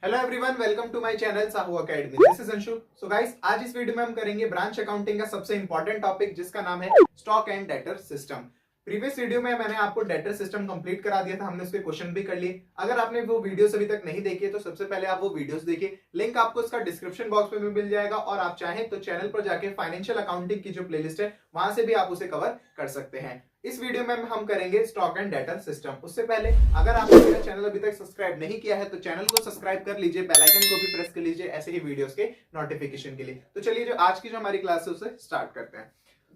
Hello everyone, welcome to my channel Sahu academy. This is Anshu. So guys, आज इस video में हम करेंगे ब्रांच अकाउंटिंग का सबसे इंपॉर्टेंट टॉपिक, जिसका नाम है stock and debtor system. Previous video में मैंने आपको डेटर सिस्टम कंप्लीट करा दिया था, हमने उसके क्वेश्चन भी कर लिए। अगर आपने वो वीडियोस अभी तक नहीं देखी है तो सबसे पहले आप वो वीडियोस देखिए, लिंक आपको इसका डिस्क्रिप्शन बॉक्स में भी मिल जाएगा, और आप चाहें तो चैनल पर जाके फाइनेंशियल अकाउंटिंग की जो प्लेलिस्ट है वहां से भी आप उसे कवर कर सकते हैं। इस वीडियो में हम करेंगे स्टॉक एंड डेटर सिस्टम। उससे पहले अगर आपने मेरा चैनल अभी तक सब्सक्राइब नहीं किया है तो चैनल को सब्सक्राइब कर लीजिए, बेल आइकन को भी प्रेस कर लीजिए ऐसे ही वीडियोस के नोटिफिकेशन के लिए। तो चलिए, जो आज की जो हमारी क्लास है उसे स्टार्ट करते हैं।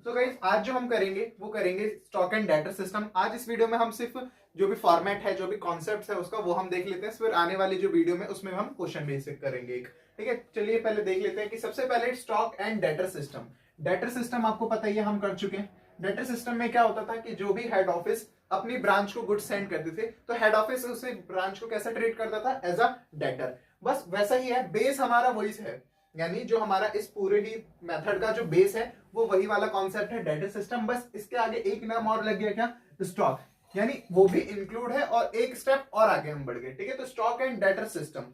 तो गाइस, आज जो हम करेंगे वो करेंगे स्टॉक एंड डेटर सिस्टम। आज इस वीडियो में हम सिर्फ जो भी फॉर्मेट है, जो भी कॉन्सेप्ट है उसका, वो हम देख लेते हैं। फिर आने वाली जो वीडियो में उसमें हम क्वेश्चन भी करेंगे एक। ठीक है, चलिए पहले देख लेते हैं कि सबसे पहले stock and debtor system. Debtor system आपको पता ही है, हम कर चुके हैं। डेटर सिस्टम में क्या होता था कि जो भी हेड ऑफिस अपनी ब्रांच को गुड्स सेंड करते थे, तो हेड ऑफिस उसे ब्रांच को कैसा ट्रीट करता था? As a debtor. बस वैसा ही है, बेस हमारा वही है। यानी जो हमारा इस पूरे ही मेथड का जो बेस है वो वही वाला कॉन्सेप्ट है, डेटर सिस्टम। बस इसके आगे एक नाम और लग गया, क्या? स्टॉक। यानी वो भी इंक्लूड है और एक स्टेप और आगे हम बढ़ गए। ठीक है, तो स्टॉक एंड डेटर सिस्टम,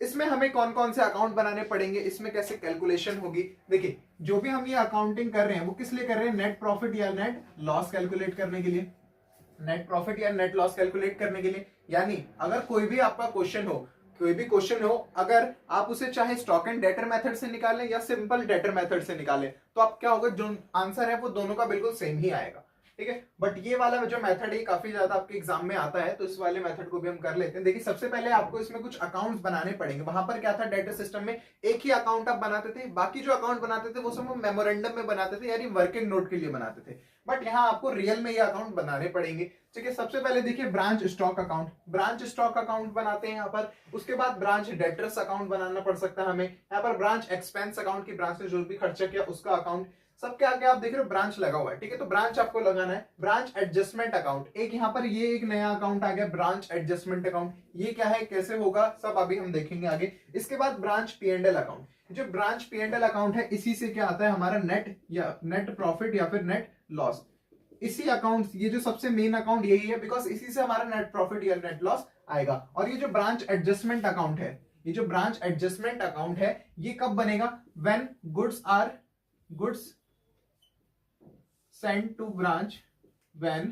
इसमें हमें कौन कौन से अकाउंट बनाने पड़ेंगे, इसमें कैसे कैलकुलेशन होगी। देखिए, जो भी हम ये अकाउंटिंग कर रहे हैं वो किस लिए कर रहे हैं? नेट प्रॉफिट या नेट लॉस कैलकुलेट करने के लिए। नेट प्रॉफिट या नेट लॉस कैलकुलेट करने के लिए। यानी अगर कोई भी आपका क्वेश्चन हो, कोई भी क्वेश्चन हो, अगर आप उसे चाहे स्टॉक एंड डेटर मेथड से निकालें या सिंपल डेटर मेथड से निकालें, तो आप क्या होगा, जो आंसर है वो दोनों का बिल्कुल सेम ही आएगा। ठीक है, बट ये वाला जो मेथड है काफी ज्यादा आपके एग्जाम में आता है, तो इस वाले मेथड को भी हम कर लेते हैं। देखिए, सबसे पहले आपको इसमें कुछ अकाउंट्स बनाने पड़ेंगे। वहां पर क्या था, डेटा सिस्टम में एक ही अकाउंट आप बनाते थे, बाकी जो अकाउंट बनाते थे वो सब मेमोरेंडम में बनाते थे, यानी वर्किंग नोट के लिए बनाते थे। बट यहाँ आपको रियल में ये अकाउंट बनाने पड़ेंगे। ठीक है, सबसे पहले देखिए branch stock account. Branch stock account बनाते हैं यहाँ पर। उसके बाद ब्रांच डेटर्स अकाउंट बनाना पड़ सकता है हमें। यहाँ पर ब्रांच एक्सपेंस अकाउंट की ब्रांच ने जो भी खर्चा किया उसका अकाउंट। सबके आगे आप देख रहे हो ब्रांच लगा हुआ है। ठीक है, तो ब्रांच आपको लगाना है। ब्रांच एडजस्टमेंट अकाउंट, एक यहाँ पर ये एक नया अकाउंट आ गया, ब्रांच एडजस्टमेंट अकाउंट। ये क्या है, कैसे होगा, सब अभी हम देखेंगे आगे। इसके बाद ब्रांच पी&एल अकाउंट। जो ब्रांच पी&एल अकाउंट है, इसी से क्या आता है हमारा नेट या नेट प्रॉफिट या फिर नेट लॉस। इसी अकाउंट, ये जो सबसे मेन अकाउंट यही है, बिकॉज इसी से हमारा नेट प्रॉफिट या नेट लॉस आएगा। और ये जो ब्रांच एडजस्टमेंट अकाउंट है, ये जो ब्रांच एडजस्टमेंट अकाउंट है, ये कब बनेगा? When goods sent to branch, when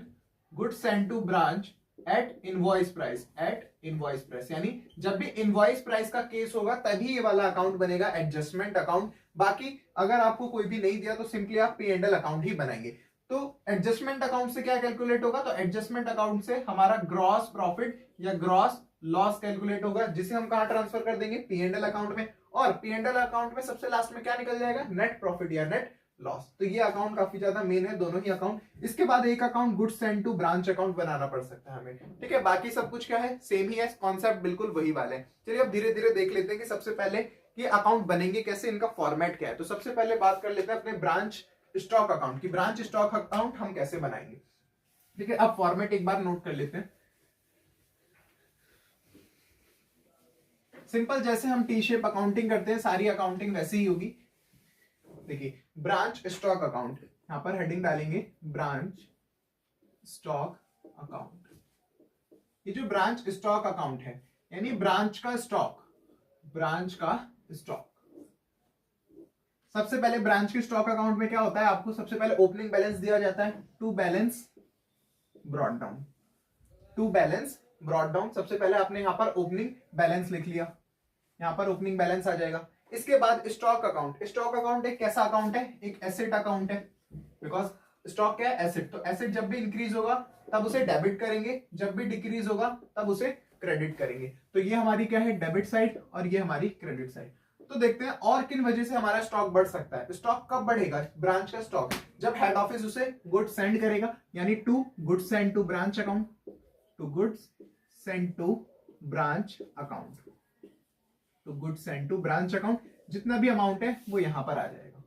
goods sent to branch at invoice price, यानी जब भी इनवॉइस प्राइस का केस होगा तभी ये वाला अकाउंट बनेगा, एडजस्टमेंट अकाउंट। बाकी अगर आपको कोई भी नहीं दिया तो सिंपली आप पी&एल अकाउंट ही बनाएंगे। तो एडजस्टमेंट अकाउंट से क्या कैलकुलेट होगा? तो एडजस्टमेंट अकाउंट से हमारा ग्रॉस प्रॉफिट या ग्रॉस लॉस कैलकुलेट होगा, जिसे हम कहां ट्रांसफर कर देंगे? पी&एल अकाउंट में। और पी&एल अकाउंट में सबसे लास्ट में क्या निकल जाएगा? नेट प्रॉफिट या नेट लॉस। तो ये अकाउंट काफी ज्यादा मेन है, दोनों ही अकाउंट। इसके बाद एक account goods send to branch account बनाना पड़ सकता है हमें। ठीक है, बाकी सब कुछ क्या है, सेम ही है, कॉन्सेप्ट बिल्कुल वही वाले हैं। चलिए अब धीरे धीरे देख लेते हैं कि सबसे पहले ये अकाउंट बनेंगे कैसे, इनका फॉर्मेट क्या है। तो सबसे पहले बात कर लेते हैं अपने ब्रांच स्टॉक अकाउंट की। ब्रांच स्टॉक अकाउंट हम कैसे बनाएंगे? ठीक है, अब फॉर्मेट एक बार नोट कर लेते हैं। सिंपल, जैसे हम टी शेप अकाउंटिंग करते हैं, सारी अकाउंटिंग वैसे ही होगी। देखिए, ब्रांच स्टॉक अकाउंट, यहां पर हेडिंग डालेंगे ब्रांच स्टॉक अकाउंट। ये जो ब्रांच स्टॉक अकाउंट है, यानी ब्रांच का स्टॉक, ब्रांच का स्टॉक। सबसे पहले ब्रांच के स्टॉक अकाउंट में क्या होता है, आपको सबसे पहले ओपनिंग बैलेंस दिया जाता है, to balance brought down. To balance brought down, सबसे पहले आपने यहां पर ओपनिंग बैलेंस लिख लिया, यहां पर ओपनिंग बैलेंस आ जाएगा। इसके बाद स्टॉक अकाउंट। स्टॉक अकाउंट एक कैसा अकाउंट है? एक एसेट अकाउंट है, बिकॉज स्टॉक क्या है? एसेट। तो एसेट जब भी इंक्रीज होगा तब उसे डेबिट करेंगे, जब भी डिक्रीज होगा तब उसे क्रेडिट करेंगे। तो ये हमारी क्या है? डेबिट साइड, और ये हमारी क्रेडिट साइड। तो देखते हैं और किन वजह से हमारा स्टॉक बढ़ सकता है। स्टॉक कब बढ़ेगा? ब्रांच का स्टॉक जब हेड ऑफिस उसे गुड्स सेंड करेगा, यानी to goods send to branch account, to goods send to branch account, तो goods send to branch account, जितना भी अमाउंट है वो यहां पर आ जाएगा।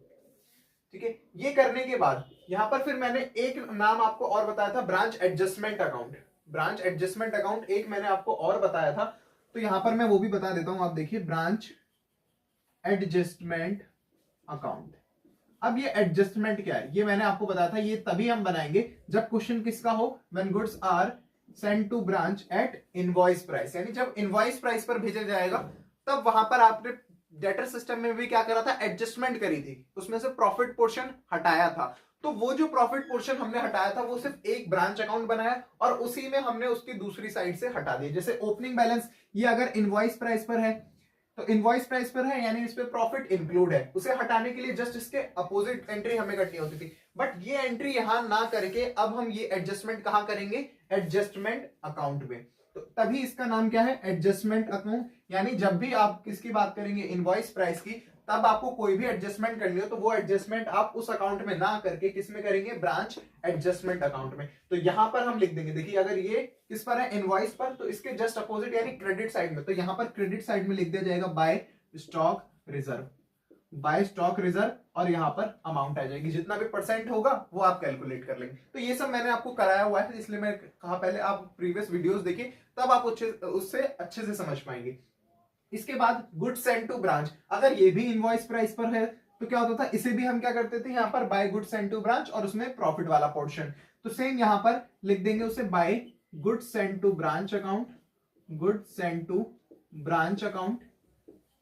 ठीक है, ये करने के बाद यहां पर फिर मैंने एक नाम आपको और बताया था, branch adjustment account. Branch adjustment account एक मैंने आपको और बताया था, तो यहां पर मैं वो भी बता देता हूं। आप देखिए, ब्रांच एडजस्टमेंट अकाउंट। अब ये एडजस्टमेंट क्या है, ये मैंने आपको बताया था, ये तभी हम बनाएंगे जब क्वेश्चन किसका हो? When goods are send to branch at invoice price, यानी जब इनवॉइस प्राइस पर भेजा जाएगा तब वहां पर आपने डेटर सिस्टम में भी क्या करा था, एडजस्टमेंट करी थी, उसमें से प्रॉफिट पोर्शन हटाया था। तो वो जो प्रॉफिट पोर्शन हमने हटाया था वो सिर्फ एक ब्रांच अकाउंट बनाया और उसी में हमने उसकी दूसरी साइड से हटा दिया। जैसे ओपनिंग बैलेंस ये अगर इनवॉइस प्राइस पर है तो इनवॉइस प्राइस पर है यानी इस पे प्रॉफिट इंक्लूड है, उसे हटाने के लिए जस्ट इसके अपोजिट एंट्री हमें करनी होती थी। बट ये एंट्री यहां ना करके अब हम ये एडजस्टमेंट कहां करेंगे, एडजस्टमेंट अकाउंट में। तो तभी इसका नाम क्या है, एडजस्टमेंट अकाउंट। यानी जब भी आप किसकी बात करेंगे, इनवॉइस प्राइस की, तब आपको कोई भी एडजस्टमेंट करनी हो तो वो एडजस्टमेंट आप उस अकाउंट में ना करके किस में करेंगे, ब्रांच एडजस्टमेंट अकाउंट में। तो यहां पर हम लिख देंगे, देखिए अगर ये किस पर है, इनवॉइस पर, तो इसके जस्ट अपोजिट यानी क्रेडिट साइड में, तो यहां पर क्रेडिट साइड में लिख दिया जाएगा by stock reserve, by stock reserve, और यहां पर अमाउंट आ जाएगी, जितना भी परसेंट होगा वो आप कैलकुलेट कर लेंगे। तो ये सब मैंने आपको कराया हुआ है, इसलिए मैं कहा पहले आप प्रीवियस वीडियोस देखिए, तब आप उससे अच्छे से समझ पाएंगे। इसके बाद गुड्स सेंड टू ब्रांच, अगर ये भी इनवॉइस प्राइस पर है तो क्या होता था, इसे भी हम क्या करते थे, यहाँ पर by goods send to branch और उसमें प्रॉफिट वाला पोर्शन, तो सेम यहां पर लिख देंगे उसे by goods send to branch account, goods send to branch account,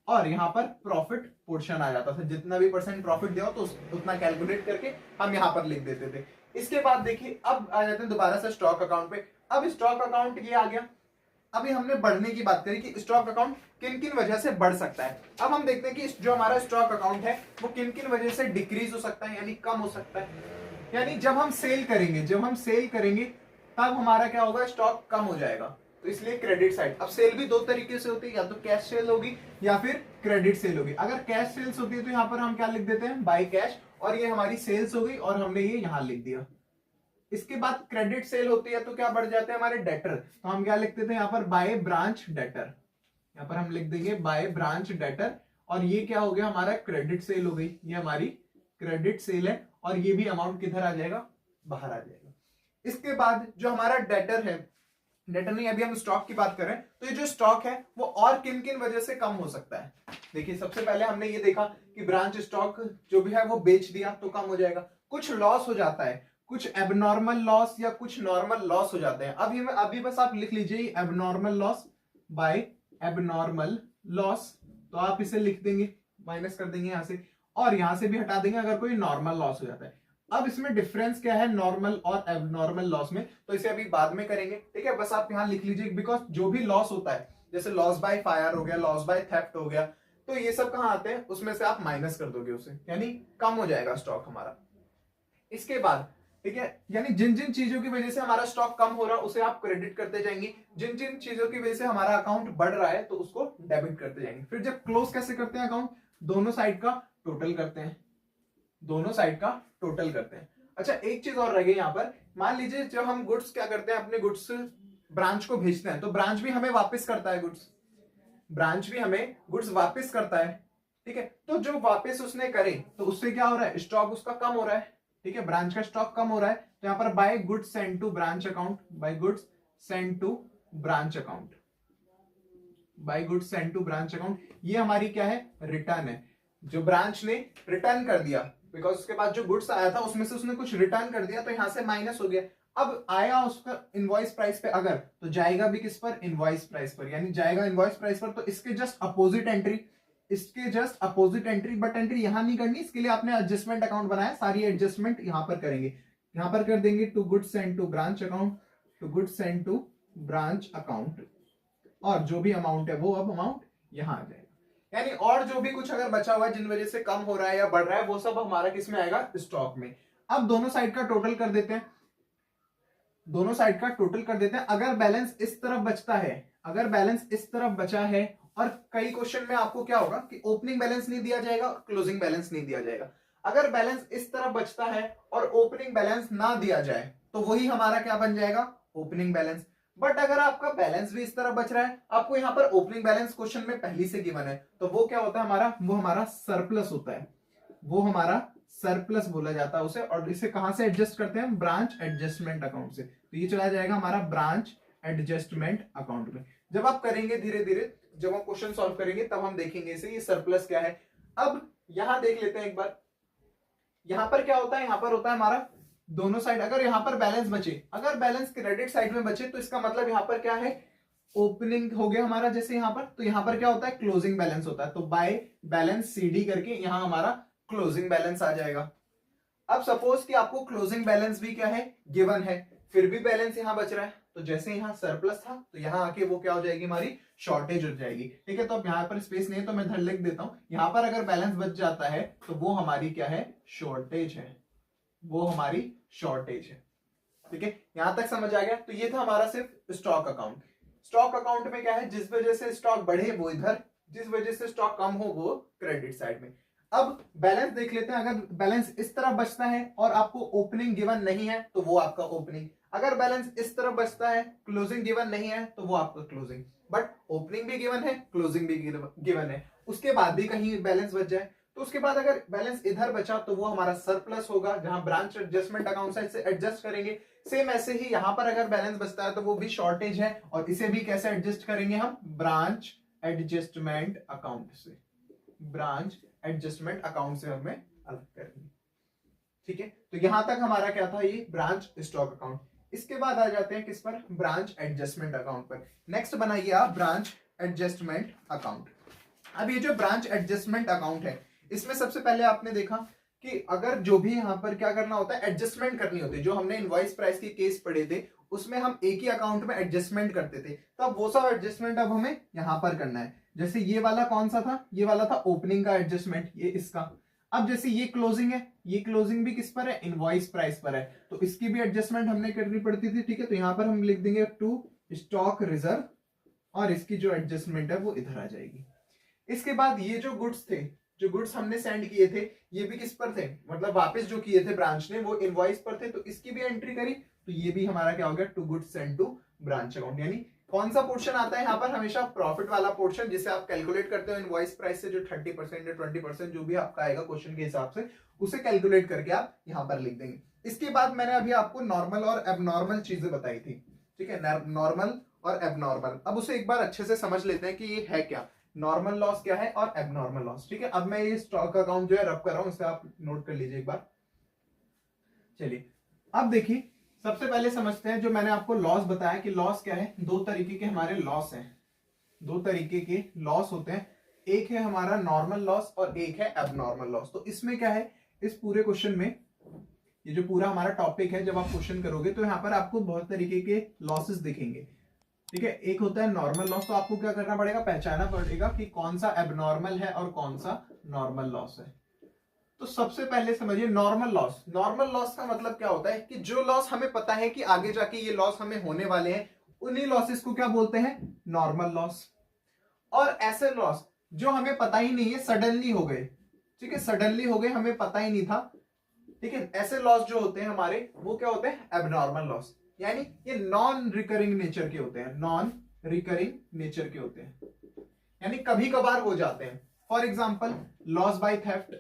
और यहां पर प्रॉफिट पोर्शन आ जाता था, जितना भी परसेंट प्रॉफिट दिया तो उतना कैलकुलेट करके हम यहां पर लिख देते थे। इसके बाद देखिए अब आ जाते हैं दोबारा से स्टॉक अकाउंट पे। अब स्टॉक अकाउंट ये आ गया, अभी हमने बढ़ने की बात करी कि स्टॉक अकाउंट किन किन वजह से बढ़ सकता है। अब हम देखते हैं कि जो हमारा स्टॉक अकाउंट है वो किन किन वजह से डिक्रीज हो सकता है, यानी कम हो सकता है। यानी जब हम सेल करेंगे तब हमारा क्या होगा, स्टॉक कम हो जाएगा, तो इसलिए क्रेडिट साइड। अब सेल भी दो तरीके से होती है, या तो कैश सेल होगी या फिर क्रेडिट सेल होगी। अगर कैश सेल्स होती है तो यहाँ पर हम क्या लिख देते हैं, बाय कैश, और ये हमारी सेल्स हो गई और हमने ये यहां लिख दिया। इसके बाद क्रेडिट सेल होती है तो क्या बढ़ जाते हैं हमारे डेटर, तो हम क्या लिखते थे यहाँ पर, बाय ब्रांच डेटर, यहाँ पर हम लिख देंगे बाय ब्रांच डेटर, और ये क्या हो गया हमारा, क्रेडिट सेल हो गई, ये हमारी क्रेडिट सेल है, और ये भी अमाउंट किधर आ जाएगा, बाहर आ जाएगा। इसके बाद जो हमारा डेटर है, डेटर नहीं, अभी हम स्टॉक की बात करें तो ये जो स्टॉक है वो और किन किन वजह से कम हो सकता है। देखिए सबसे पहले हमने ये देखा कि ब्रांच स्टॉक जो भी है वो बेच दिया तो कम हो जाएगा, कुछ लॉस हो जाता है, कुछ एबनॉर्मल लॉस या कुछ नॉर्मल लॉस हो जाते हैं। अभी बस आप लिख लीजिए abnormal loss, by abnormal loss, तो आप इसे लिख देंगे, माइनस कर देंगे यहां से, और यहां से भी हटा देंगे अगर कोई नॉर्मल लॉस हो जाता है। अब इसमें डिफरेंस क्या है नॉर्मल और एबनॉर्मल लॉस में, तो इसे अभी बाद में करेंगे, ठीक है। बस आप यहां लिख लीजिए, बिकॉज जो भी लॉस होता है, जैसे लॉस बाय फायर हो गया, लॉस बाय थेफ्ट हो गया, तो ये सब कहां आते हैं, उसमें से आप माइनस कर दोगे उसे, यानी कम हो जाएगा स्टॉक हमारा। इसके बाद ठीक है, यानी जिन जिन चीजों की वजह से हमारा स्टॉक कम हो रहा है उसे आप क्रेडिट करते जाएंगे, जिन जिन चीजों की वजह से हमारा अकाउंट बढ़ रहा है तो उसको डेबिट करते जाएंगे। फिर जब क्लोज कैसे करते हैं अकाउंट, दोनों साइड का टोटल करते हैं, दोनों साइड का टोटल करते हैं। अच्छा एक चीज और रह गई यहाँ पर, मान लीजिए जब हम गुड्स क्या करते हैं, अपने गुड्स ब्रांच को भेजते हैं तो ब्रांच भी हमें वापस करता है गुड्स, ब्रांच भी हमें गुड्स वापस करता है, ठीक है। तो जो वापस उसने करे तो उससे क्या हो रहा है, स्टॉक उसका कम हो रहा है, ठीक है, ब्रांच का स्टॉक कम हो रहा है। तो यहां पर by goods send to branch account, by goods send to branch account, by goods send to branch account, ये हमारी क्या है, रिटर्न है, जो ब्रांच ने रिटर्न कर दिया, बिकॉज उसके बाद जो गुड्स आया था उसमें से उसने कुछ रिटर्न कर दिया तो यहां से माइनस हो गया। अब आया उसका इनवॉइस प्राइस पे अगर, तो जाएगा भी किस पर, इनवॉइस प्राइस पर, यानी जाएगा इनवॉइस प्राइस पर, तो इसके जस्ट अपोजिट एंट्री, इसके just opposite entry, but entry यहां नहीं करनी, इसके लिए आपने एडजस्टमेंट अकाउंट बनाया, सारी एडजस्टमेंट यहां पर करेंगे, यहां पर कर देंगे to goods send to branch account, to goods send to branch account, और जो भी अमाउंट है वो अब अमाउंट यहां आ जाएगा। यानी और जो भी कुछ अगर बचा हुआ है जिन वजह से कम हो रहा है या बढ़ रहा है वो सब हमारा किस में आएगा, स्टॉक में। अब दोनों साइड का टोटल कर देते हैं, दोनों साइड का टोटल कर देते हैं। अगर बैलेंस इस तरफ बचता है, अगर बैलेंस इस तरफ बचा है, और कई क्वेश्चन में आपको क्या होगा कि ओपनिंग बैलेंस नहीं दिया जाएगा और क्लोजिंग बैलेंस नहीं दिया जाएगा, अगर बैलेंस इस तरफ बचता है और ओपनिंग बैलेंस ना दिया जाए तो वही हमारा क्या बन जाएगा, ओपनिंग बैलेंस। बट अगर आपका बैलेंस भी इस तरह बच रहा है, आपको यहाँ पर ओपनिंग बैलेंस क्वेश्चन में पहले से गिवन है, तो वो क्या होता है हमारा, वो हमारा सरप्लस होता है, वो हमारा सरप्लस बोला जाता है उसे। और इसे कहां से एडजस्ट करते हैं, ब्रांच एडजस्टमेंट अकाउंट से, तो ये चला जाएगा हमारा ब्रांच एडजस्टमेंट अकाउंट में। जब आप करेंगे धीरे धीरे, जब हम क्वेश्चन सॉल्व करेंगे तब हम देखेंगे इसे, ये सरप्लस क्या है। अब यहां देख लेते हैं एक बार, यहां पर क्या होता है, यहां पर होता है हमारा दोनों साइड अगर यहाँ पर बैलेंस बचे, अगर बैलेंस क्रेडिट साइड में बचे तो इसका मतलब यहाँ पर क्या है, ओपनिंग हो गया हमारा जैसे यहाँ पर, तो यहाँ पर क्या होता है, क्लोजिंग बैलेंस होता है, तो बाय बैलेंस CD करके यहाँ हमारा क्लोजिंग बैलेंस आ जाएगा। अब सपोज कि आपको क्लोजिंग बैलेंस भी क्या है, गिवन है, फिर भी बैलेंस यहाँ बच रहा है, तो जैसे यहाँ सरप्लस था तो यहाँ आके वो क्या हो जाएगी, हमारी शॉर्टेज हो जाएगी। ठीक है, तो अब यहाँ पर स्पेस नहीं है तो मैं इधर लिख देता हूं, यहाँ पर अगर बैलेंस बच जाता है तो वो हमारी क्या है, शॉर्टेज है, वो हमारी शॉर्टेज है। ठीक है, यहां तक समझ आ गया। तो ये था हमारा सिर्फ स्टॉक अकाउंट। स्टॉक अकाउंट में क्या है, जिस वजह से स्टॉक बढ़े वो इधर, जिस वजह से स्टॉक कम हो वो क्रेडिट साइड में। अब बैलेंस देख लेते हैं, अगर बैलेंस इस तरफ बचता है और आपको ओपनिंग गिवन नहीं है तो वो आपका ओपनिंग, अगर बैलेंस इस तरफ बचता है, क्लोजिंग गिवन नहीं है तो वो आपका क्लोजिंग, बट ओपनिंग भी गिवन है, क्लोजिंग भी गिवन है, उसके बाद भी कहीं बैलेंस बच जाए तो उसके बाद अगर बैलेंस इधर बचा तो वो हमारा सरप्लस होगा, जहां ब्रांच एडजस्टमेंट अकाउंट से एडजस्ट करेंगे। सेम ऐसे ही यहां पर अगर बैलेंस बचता है तो वो भी शॉर्टेज है, और इसे भी कैसे एडजस्ट करेंगे हम, ब्रांच एडजस्टमेंट अकाउंट से, ब्रांच एडजस्टमेंट अकाउंट से हमें अलग करेंगे। ठीक है, तो यहां तक हमारा क्या था, ये ब्रांच स्टॉक अकाउंट। इसके बाद आ जाते हैं किस पर, ब्रांच एडजस्टमेंट अकाउंट पर। नेक्स्ट बनाइए आप ब्रांच एडजस्टमेंट अकाउंट। अब ये जो ब्रांच एडजस्टमेंट अकाउंट है, इसमें सबसे पहले आपने देखा कि अगर जो भी यहाँ पर क्या करना होता है, एडजस्टमेंट करनी होती है, जो हमने इनवॉइस प्राइस के केस पढ़े थे उसमें हम एक ही अकाउंट में एडजस्टमेंट करते थे, तो अब वो सब एडजस्टमेंट अब हमें यहाँ पर करना है। जैसे ये वाला कौन सा था, ये वाला था ओपनिंग का एडजस्टमेंट, ये इसका। अब जैसे ये क्लोजिंग है, ये क्लोजिंग भी किस पर है, इनवॉइस प्राइस पर है, तो इसकी भी एडजस्टमेंट हमने करनी पड़ती थी। ठीक है, तो यहाँ पर हम लिख देंगे टू स्टॉक रिजर्व, और इसकी जो एडजस्टमेंट है वो इधर आ जाएगी। इसके बाद ये जो गुड्स थे, जो गुड्स हमने सेंड किए थे, ये भी किस पर थे, मतलब वापस जो किए थे ब्रांच ने वो इनवॉइस पर थे, तो इसकी भी एंट्री करी, तो ये भी हमारा क्या हो गया, to goods send to branch account. यानी कौन सा पोर्शन आता है यहाँ पर, हमेशा प्रॉफिट वाला पोर्शन, जिसे आप कैलकुलेट करते हो इनवॉइस प्राइस से, जो 30% या 20% जो भी आपका आएगा क्वेश्चन के हिसाब से, उसे कैलकुलेट करके आप यहाँ पर लिख देंगे। इसके बाद मैंने अभी आपको नॉर्मल और एबनॉर्मल चीजें बताई थी। ठीक है, नॉर्मल और एबनॉर्मल, अब उसे एक बार अच्छे से समझ लेते हैं कि ये है क्या, नॉर्मल लॉस क्या है और एबनॉर्मल लॉस। ठीक है, अब मैं ये स्टॉक अकाउंट जो है रब कर रहा हूं, इसे आप नोट कर लीजिए एक बार। चलिए अब देखिए, सबसे पहले समझते हैं, जो मैंने आपको लॉस बताया कि लॉस क्या है, दो तरीके के हमारे लॉस हैं, दो तरीके के लॉस होते हैं, एक है हमारा नॉर्मल लॉस और एक है एबनॉर्मल लॉस। तो इसमें क्या है, इस पूरे क्वेश्चन में, ये जो पूरा हमारा टॉपिक है, जब आप क्वेश्चन करोगे तो यहाँ पर आपको बहुत तरीके के लॉसेस दिखेंगे। ठीक है, एक होता है नॉर्मल लॉस, तो आपको क्या करना पड़ेगा, पहचानना पड़ेगा कि कौन सा एबनॉर्मल है और कौन सा नॉर्मल लॉस है। तो सबसे पहले समझिए नॉर्मल लॉस। नॉर्मल लॉस का मतलब क्या होता है कि जो लॉस हमें पता है कि आगे जाके ये लॉस हमें होने वाले हैं, उन्हीं लॉसेस को क्या बोलते हैं, नॉर्मल लॉस। और ऐसे लॉस जो हमें पता ही नहीं है, सडनली हो गए, ठीक है, सडनली हो गए, हमें पता ही नहीं था, ठीक है, ऐसे लॉस जो होते हैं हमारे, वो क्या होते हैं, एबनॉर्मल लॉस। यानी ये नॉन रिकरिंग नेचर के होते हैं, नॉन रिकरिंग नेचर के होते हैं, यानी कभी कभार हो जाते हैं। For example loss by theft,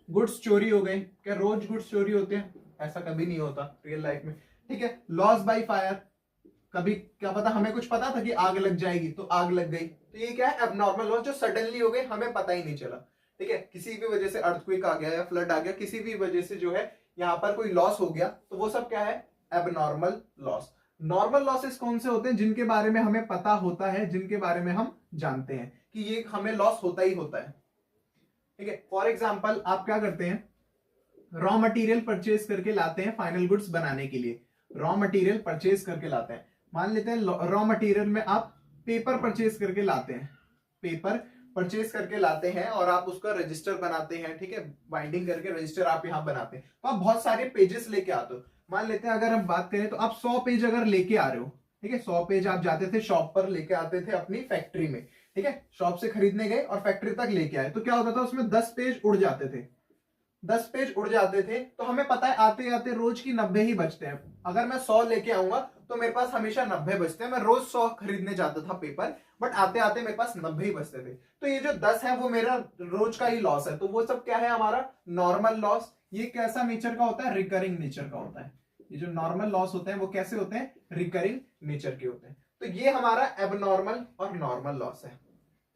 goods चोरी हो गए, क्या रोज गुड्स चोरी होते हैं, ऐसा कभी नहीं होता रियल लाइफ में। ठीक है, लॉस बाय फायर, कभी क्या पता, हमें कुछ पता था कि आग लग जाएगी तो आग लग गई, तो ये क्या है, एबनॉर्मल लॉस, जो सडनली हो गए, हमें पता ही नहीं चला। ठीक है, किसी भी वजह से अर्थक्वेक आ गया या फ्लड आ गया, किसी भी वजह से जो है यहाँ पर कोई लॉस हो गया, तो वो सब क्या है, एबनॉर्मल लॉस। नॉर्मल लॉसेस कौन से होते हैं, जिनके बारे में हमें पता होता है, जिनके बारे में हम जानते हैं कि ये हमें लॉस होता ही होता है। ठीक है, फॉर एग्जाम्पल आप क्या करते हैं, रॉ मटेरियल परचेज करके लाते हैं फाइनल गुड्स बनाने के लिए, रॉ मटेरियल परचेज करके लाते हैं, मान लेते हैं रॉ मटेरियल में आप पेपर परचेज करके लाते हैं, पेपर परचेज करके लाते हैं और आप उसका रजिस्टर बनाते हैं। ठीक है, बाइंडिंग करके रजिस्टर आप यहाँ बनाते हैं, तो आप बहुत सारे पेजेस लेके आते हो। मान लेते हैं अगर हम बात करें तो आप 100 पेज अगर लेके आ रहे हो, ठीक है, 100 पेज आप जाते थे शॉप पर, लेके आते थे अपनी फैक्ट्री में, ठीक है, शॉप से खरीदने गए और फैक्ट्री तक लेके आए, तो क्या होता था, उसमें 10 पेज उड़ जाते थे, 10 पेज उड़ जाते थे, तो हमें पता है आते आते रोज की 90 ही बचते हैं। अगर मैं 100 लेके आऊंगा तो मेरे पास हमेशा 90 बचते हैं, मैं रोज 100 खरीदने जाता था पेपर, बट आते आते मेरे पास 90 ही बचते थे, तो ये जो 10 है वो मेरा रोज का ही लॉस है। तो वो सब क्या है, हमारा नॉर्मल लॉस। ये कैसा नेचर का होता है, रिकरिंग नेचर का होता है। ये जो नॉर्मल लॉस होते हैं वो कैसे होते हैं, रिकरिंग नेचर के होते हैं। तो ये हमारा एबनॉर्मल और नॉर्मल लॉस है।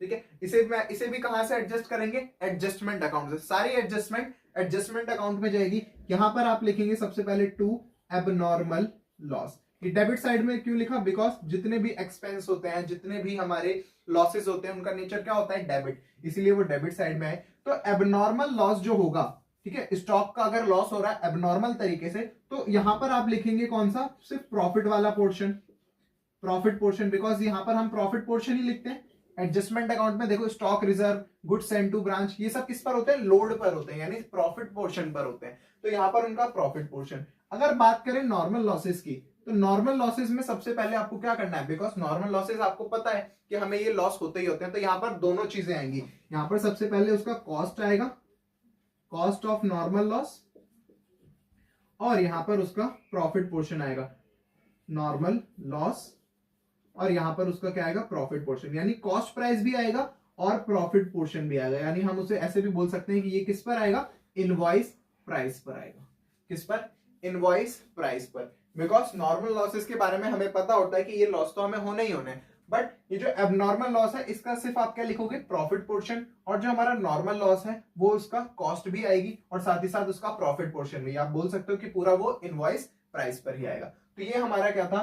ठीक है, इसे भी कहां से एडजस्ट करेंगे, एडजस्टमेंट अकाउंट से। सारी एडजस्टमेंट अकाउंट में जाएगी। यहां पर आप लिखेंगे सबसे पहले टू एबनॉर्मल लॉस। ये डेबिट साइड में क्यों लिखा, बिकॉज जितने भी एक्सपेंस होते हैं, जितने भी हमारे लॉसेस होते हैं, उनका नेचर क्या होता है, डेबिट, इसीलिए वो डेबिट साइड में है। तो एबनॉर्मल लॉस जो होगा, ठीक है, स्टॉक का अगर लॉस हो रहा है एबनॉर्मल तरीके से, तो यहां पर आप लिखेंगे कौन सा, सिर्फ प्रॉफिट वाला पोर्शन, प्रॉफिट पोर्शन, बिकॉज यहां पर हम प्रॉफिट पोर्शन ही लिखते हैं। एडजस्टमेंट अकाउंट में देखो stock reserve, goods send to branch, ये सब किस पर होते हैं, लोड पर होते हैं, यानी प्रॉफिट पोर्शन पर होते हैं। तो यहां पर उनका प्रॉफिट पोर्शन। अगर बात करें नॉर्मल लॉसेस की, तो नॉर्मल लॉसेस में सबसे पहले आपको क्या करना है, बिकॉज नॉर्मल लॉसेस आपको पता है कि हमें ये लॉस होते ही होते हैं, तो यहां पर दोनों चीजें आएंगी। यहां पर सबसे पहले उसका कॉस्ट आएगा, कॉस्ट ऑफ नॉर्मल लॉस, और यहां पर उसका प्रॉफिट पोर्शन आएगा, नॉर्मल लॉस, और यहां पर उसका क्या आएगा, प्रॉफिट पोर्शन, यानी कॉस्ट प्राइस भी आएगा और प्रॉफिट पोर्शन भी आएगा। यानी हम उसे ऐसे भी बोल सकते हैं कि ये किस पर आएगा, इनवॉइस प्राइस पर आएगा। किस पर, इनवॉइस प्राइस पर। बिकॉज नॉर्मल लॉसेस के बारे में हमें पता होता है कि ये लॉस तो हमें होने ही होने, बट ये जो एबनॉर्मल लॉस है इसका सिर्फ आप क्या लिखोगे, प्रॉफिट पोर्शन, और जो हमारा नॉर्मल लॉस है वो उसका कॉस्ट भी आएगी और साथ ही साथ उसका प्रॉफिट पोर्शन भी। आप बोल सकते हो कि पूरा वो इनवॉइस प्राइस पर ही आएगा। तो ये हमारा क्या था,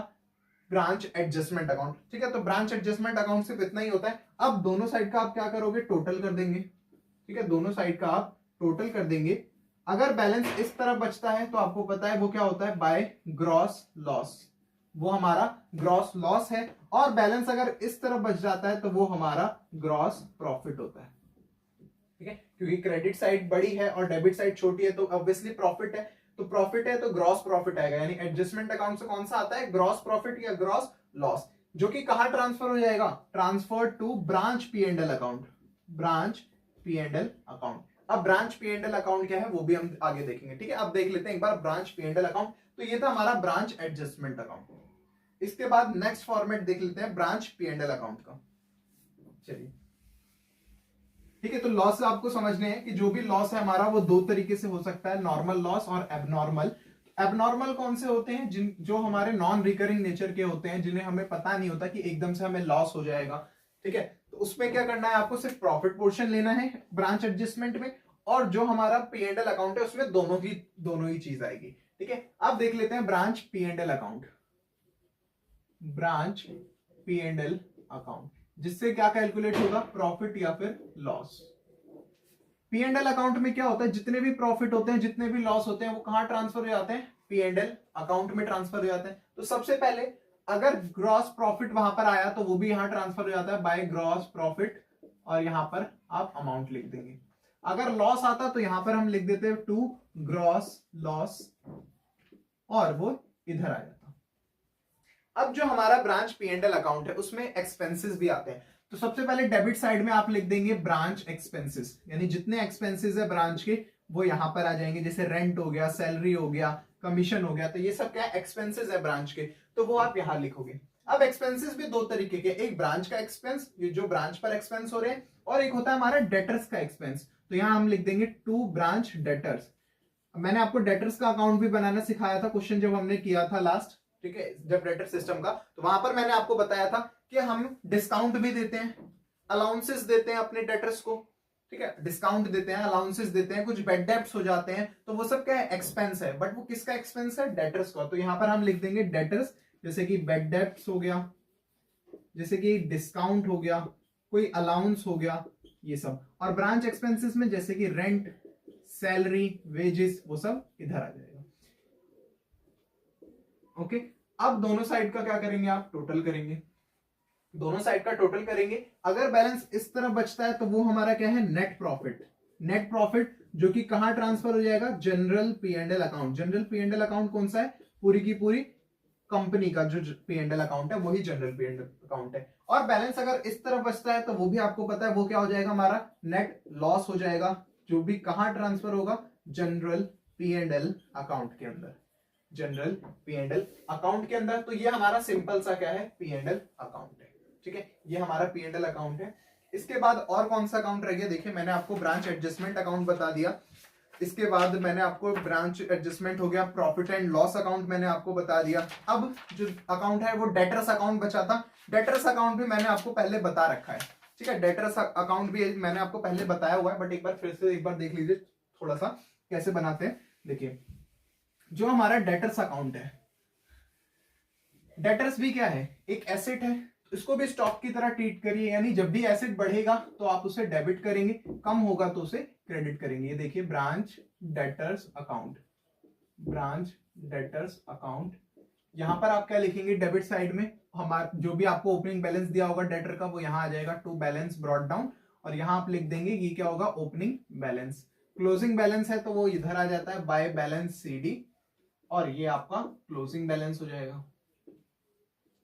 ब्रांच एडजस्टमेंट अकाउंट। ठीक है, तो ब्रांच एडजस्टमेंट अकाउंट सिर्फ इतना ही होता है। अब दोनों साइड का आप क्या करोगे, टोटल कर देंगे। ठीक है, दोनों साइड का आप टोटल कर देंगे। अगर बैलेंस इस तरफ बचता है तो आपको पता है वो क्या होता है, बाय ग्रॉस लॉस, वो हमारा ग्रॉस लॉस है। और बैलेंस अगर इस तरफ बच जाता है तो वो हमारा ग्रॉस प्रॉफिट होता है। ठीक है, क्योंकि क्रेडिट साइड बड़ी है और डेबिट साइड छोटी है, तो ऑब्वियसली प्रॉफिट है, तो प्रॉफिट है तो ग्रॉस प्रॉफिट आएगा। यानी एडजस्टमेंट अकाउंट से कौन सा आता है, ग्रॉस प्रॉफिट या ग्रॉस लॉस, जो कि कहां ट्रांसफर हो जाएगा, transfer to branch P and L account, branch P and L account. अब branch P and L account क्या है वो भी हम आगे देखेंगे। ठीक है, अब देख लेते हैं एक बार branch P and L account. तो ये था हमारा ब्रांच एडजस्टमेंट अकाउंट। इसके बाद नेक्स्ट फॉर्मेट देख लेते हैं branch P and L account का। चलिए, ठीक है, तो लॉस आपको समझने हैं कि जो भी लॉस है हमारा वो दो तरीके से हो सकता है, नॉर्मल लॉस और एबनॉर्मल। एबनॉर्मल कौन से होते हैं, जो हमारे नॉन रिकरिंग नेचर के होते हैं, जिन्हें हमें पता नहीं होता कि एकदम से हमें लॉस हो जाएगा। ठीक है, तो उसमें क्या करना है, आपको सिर्फ प्रॉफिट पोर्शन लेना है ब्रांच एडजस्टमेंट में, और जो हमारा पी एंड एल अकाउंट है उसमें दोनों ही चीज आएगी। ठीक है, अब देख लेते हैं branch P and L account. Branch P and L account, जिससे क्या कैलकुलेट होगा, प्रॉफिट या फिर loss. P and L account में क्या होता है, जितने भी प्रॉफिट होते हैं, जितने भी लॉस होते हैं, वो कहां ट्रांसफर हो जाते हैं, पी एंड एल अकाउंट में ट्रांसफर हो जाते हैं। तो सबसे पहले अगर ग्रॉस प्रॉफिट वहां पर आया तो वो भी यहां ट्रांसफर हो जाता है बाय ग्रॉस प्रॉफिट, और यहां पर आप अमाउंट लिख देंगे। अगर लॉस आता तो यहां पर हम लिख देते हैं टू ग्रॉस लॉस, और वो इधर आ जाता। अब जो हमारा branch P and L account है उसमें एक्सपेंसेस भी आते हैं। तो सबसे पहले डेबिट साइड में आप लिख देंगे ब्रांच एक्सपेंसेस, यानी जितने एक्सपेंसेस है ब्रांच के वो यहां पर आ जाएंगे, जैसे रेंट हो गया, सैलरी हो गया, कमीशन हो गया, तो ये सब क्या एक्सपेंसेस है ब्रांच के, तो वो आप यहां लिखोगे। अब एक्सपेंसेस भी दो तरीके के, एक ब्रांच का एक्सपेंस, ये जो ब्रांच पर एक्सपेंस हो रहे हैं, और एक होता है हमारा डेटर्स का एक्सपेंस। तो यहां हम लिख देंगे टू ब्रांच डेटर्स। मैंने आपको डेटर्स का अकाउंट भी बनाना सिखाया था, क्वेश्चन जब हमने किया था लास्ट, ठीक है, जब डेटर सिस्टम का, तो वहां पर मैंने आपको बताया था कि हम डिस्काउंट भी देते हैं, अलाउंसेस देते हैं अपने डेटर्स को। ठीक है, डिस्काउंट देते हैं, अलाउंसेस देते हैं, कुछ बेड डेब्ट्स हो जाते हैं, तो वो सब क्या है, एक्सपेंस है, बट वो किसका एक्सपेंस है, डेटर्स का। तो यहां पर हम लिख देंगे डेटर्स, जैसे कि बेड डेब्ट्स हो गया, जैसे कि डिस्काउंट हो गया, कोई अलाउंस हो गया, ये सब। और ब्रांच एक्सपेंसेस में जैसे कि रेंट, सैलरी, वेजेस, वो सब इधर आ जाएगा। ओके, अब दोनों साइड का क्या करेंगे, आप टोटल करेंगे, दोनों साइड का टोटल करेंगे। अगर बैलेंस इस तरफ बचता है तो वो हमारा क्या है, नेट प्रॉफिट। नेट प्रॉफिट जो कि कहां ट्रांसफर हो जाएगा, general P and L account. General P and L account कौन सा है, पूरी की पूरी कंपनी का जो पी एंड एल अकाउंट है वही general P and L account है। और बैलेंस अगर इस तरफ बचता है तो वो भी आपको पता है वो क्या हो जाएगा, हमारा नेट लॉस हो जाएगा, जो भी कहां ट्रांसफर होगा, general P and L account के अंदर, general P and L account के अंदर। तो ये हमारा सिंपल सा क्या है, पी एंड एल अकाउंट है। ठीक है, ये हमारा पी एंड एल अकाउंट है। इसके बाद और कौन सा अकाउंट रह गया, देखिए मैंने आपको ब्रांच एडजस्टमेंट अकाउंट बता दिया। इसके बाद मैंने आपको ब्रांच एडजस्टमेंट हो गया, प्रॉफिट एंड लॉस अकाउंट मैंने आपको बता दिया। अब जो अकाउंट है वो डेटर्स अकाउंट बचा था। डेटर्स अकाउंट भी मैंने आपको पहले बता रखा है। ठीक है, डेटर्स अकाउंट भी मैंने आपको पहले बताया हुआ है, बट एक बार फिर से एक बार देख लीजिए थोड़ा सा कैसे बनाते हैं। देखिए जो हमारा डेटर्स अकाउंट है, डेटर्स भी क्या है, एक एसेट है, इसको भी स्टॉक की तरह ट्रीट करिए, यानी जब भी एसेट बढ़ेगा तो आप उसे डेबिट करेंगे, कम होगा तो उसे क्रेडिट करेंगे। ये देखिए branch debtors account, branch debtors account. यहां पर आप क्या लिखेंगे, डेबिट साइड में हमारा जो भी आपको ओपनिंग बैलेंस दिया होगा डेटर का वो यहां आ जाएगा, टू बैलेंस ब्रॉट डाउन, और यहां आप लिख देंगे ये क्या होगा, ओपनिंग बैलेंस। क्लोजिंग बैलेंस है तो वो इधर आ जाता है बाय बैलेंस CD, और ये आपका क्लोजिंग बैलेंस हो जाएगा,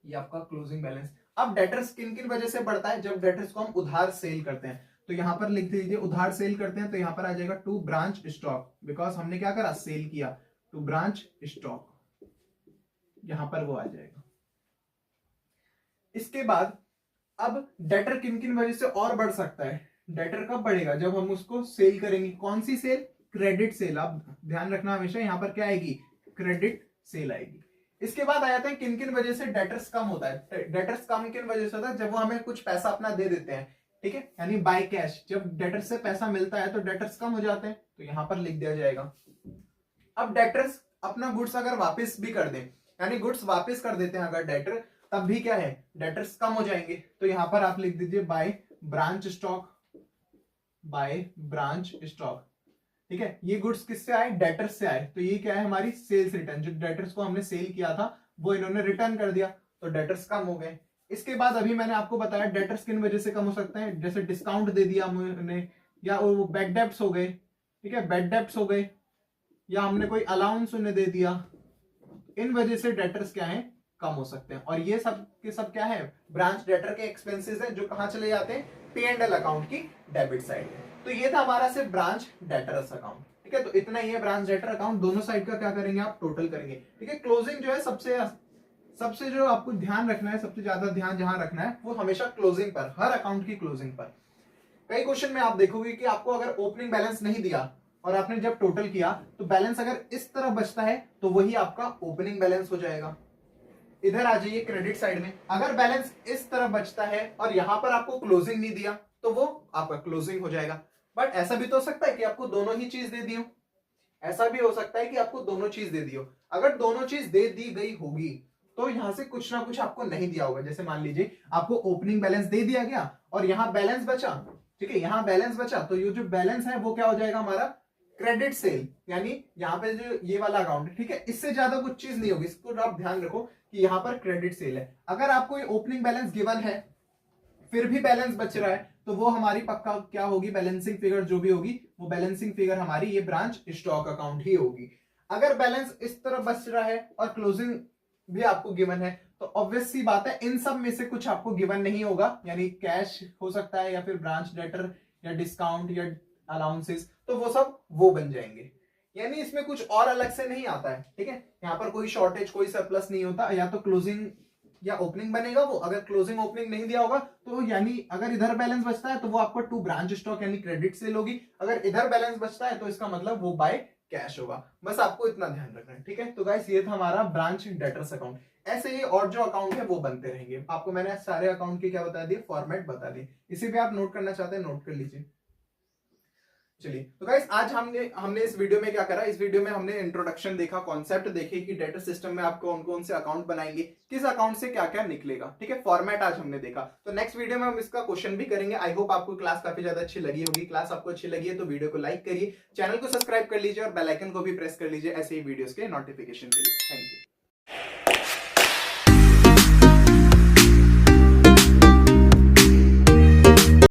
ये आपका क्लोजिंग बैलेंस। अब डेटर्स किन किन वजह से बढ़ता है, जब डेटर्स को हम उधार सेल करते हैं, तो यहां पर लिख दीजिए उधार सेल करते हैं तो यहां पर आ जाएगा टू ब्रांच स्टॉक, बिकॉज हमने क्या करा, सेल किया, टू ब्रांच स्टॉक, यहां पर वो आ जाएगा। इसके बाद अब डेटर किन किन वजह से और बढ़ सकता है, डेटर कब बढ़ेगा, जब हम उसको सेल करेंगे। कौन सी सेल, क्रेडिट सेल। आप ध्यान रखना हमेशा यहां पर क्या आएगी, क्रेडिट सेल आएगी। इसके बाद आ जाते हैं किन किन वजह से डेटर्स कम होता है। डेटर्स कम किन वजह से होता है, जब वो हमें कुछ पैसा अपना दे देते हैं, ठीक है, यानी बाय कैश, जब डेटर्स से पैसा मिलता है तो डेटर्स कम हो जाते हैं, तो यहां पर लिख दिया जाएगा। अब डेटर्स अपना गुड्स अगर वापस भी कर दें, यानी गुड्स वापस कर देते हैं अगर डेटर, तब भी क्या है, डेटर्स कम हो जाएंगे, तो यहां पर आप लिख दीजिए by branch stock, by branch stock, ठीक है। ये गुड्स किससे आए, डेटर्स से आए, तो ये क्या है, हमारी सेल्स रिटर्न, जो डेटर्स को हमने सेल किया था वो इन्होंने रिटर्न कर दिया, तो डेटर्स कम हो गए। इसके बाद अभी मैंने आपको बताया डेटर्स किन वजह से कम हो सकते हैं, जैसे डिस्काउंट दे दिया हमने, या वो बैड डेब्ट्स हो गए, ठीक है, बैड डेब्ट्स हो गए, या हमने कोई अलाउंस उन्हें दे दिया, इन वजह से डेटर्स क्या है, कम हो सकते हैं। और ये सब के सब क्या है, ब्रांच डेटर के एक्सपेंसेस है, जो कहां चले जाते हैं, P&L अकाउंट की डेबिट साइड। तो ये था हमारा सिर्फ ब्रांच डेटर्स अकाउंट, ठीक है। तो इतना ही है ब्रांच डेटर अकाउंट, दोनों साइड का क्या करेंगे आप, टोटल करेंगे, ठीक है। क्लोजिंग जो है सबसे जो आपको ध्यान रखना है, सबसे ज्यादा ध्यान जहां रखना है वो हमेशा क्लोजिंग पर, हर अकाउंट की क्लोजिंग पर। कई क्वेश्चन में आप देखोगे कि आपको अगर ओपनिंग बैलेंस नहीं दिया और आपने जब टोटल किया तो बैलेंस अगर इस तरह बचता है तो वही आपका ओपनिंग बैलेंस हो जाएगा। इधर आ जाइए क्रेडिट साइड में, अगर बैलेंस इस तरह बचता है और यहां पर आपको क्लोजिंग नहीं दिया तो वो आपका क्लोजिंग हो जाएगा। बट ऐसा भी तो हो सकता है कि आपको दोनों ही चीज दे दी हो, ऐसा भी हो सकता है कि आपको दोनों चीज दे दी हो। अगर दोनों चीज दे दी गई होगी तो यहां से कुछ ना कुछ आपको नहीं दिया होगा। जैसे मान लीजिए आपको ओपनिंग बैलेंस दे दिया गया और यहां बैलेंस बचा, ठीक है, यहां बैलेंस बचा, तो ये जो बैलेंस है वो क्या हो जाएगा, हमारा क्रेडिट सेल, यानी यहाँ पे जो ये वाला अकाउंट है, ठीक है, इससे ज्यादा कुछ चीज नहीं होगी। इसको आप ध्यान रखो कि यहाँ पर क्रेडिट सेल है। अगर आपको ये ओपनिंग बैलेंस गिवन है फिर भी बैलेंस बच रहा है तो वो हमारी पक्का क्या होगी, बैलेंसिंग फिगर जो भी होगी वो बैलेंसिंग फिगर हमारी ये ब्रांच स्टॉक अकाउंट ही होगी। अगर बैलेंस इस तरह बच रहा है और क्लोजिंग भी आपको गिवन है तो ऑब्वियस सी बात है इन सब में से कुछ आपको गिवन नहीं होगा, यानी कैश हो सकता है या फिर ब्रांच डेटर या डिस्काउंट या अलाउंसेस, तो वो सब वो बन जाएंगे, यानी इसमें कुछ और अलग से नहीं आता है, ठीक है। यहाँ पर कोई शॉर्टेज कोई सरप्लस नहीं होता, या तो क्लोजिंग या ओपनिंग बनेगा वो, अगर क्लोजिंग ओपनिंग नहीं दिया होगा तो यानी अगर इधर बैलेंस बचता है तो वो आपको टू ब्रांच स्टॉक यानी क्रेडिट सेल होगी, अगर इधर बैलेंस बचता है तो इसका मतलब वो बाय कैश होगा। बस आपको इतना ध्यान रखना है, ठीक है। तो गाइस ये था हमारा ब्रांच डेटर्स अकाउंट। ऐसे ही और जो अकाउंट है वो बनते रहेंगे। आपको मैंने सारे अकाउंट के क्या बता दिए, फॉर्मेट बता दिए। इसी पे आप नोट करना चाहते हैं नोट कर लीजिए। चलिए तो गाइस आज हमने इस वीडियो में क्या करा, इस वीडियो में हमने इंट्रोडक्शन देखा, कॉन्सेप्ट देखे कि डेटा सिस्टम में आप कौन कौन से अकाउंट बनाएंगे, किस अकाउंट से क्या क्या निकलेगा, ठीक है। फॉर्मेट आज हमने देखा, तो नेक्स्ट वीडियो में हम इसका क्वेश्चन भी करेंगे। आई होप आपको क्लास काफी ज्यादा अच्छी लगी होगी। क्लास आपको अच्छी लगी है तो वीडियो को लाइक करिए, चैनल को सब्सक्राइब कर लीजिए और बेल आइकन को भी प्रेस कर लीजिए ऐसे ही वीडियोस के नोटिफिकेशन के लिए। Thank you.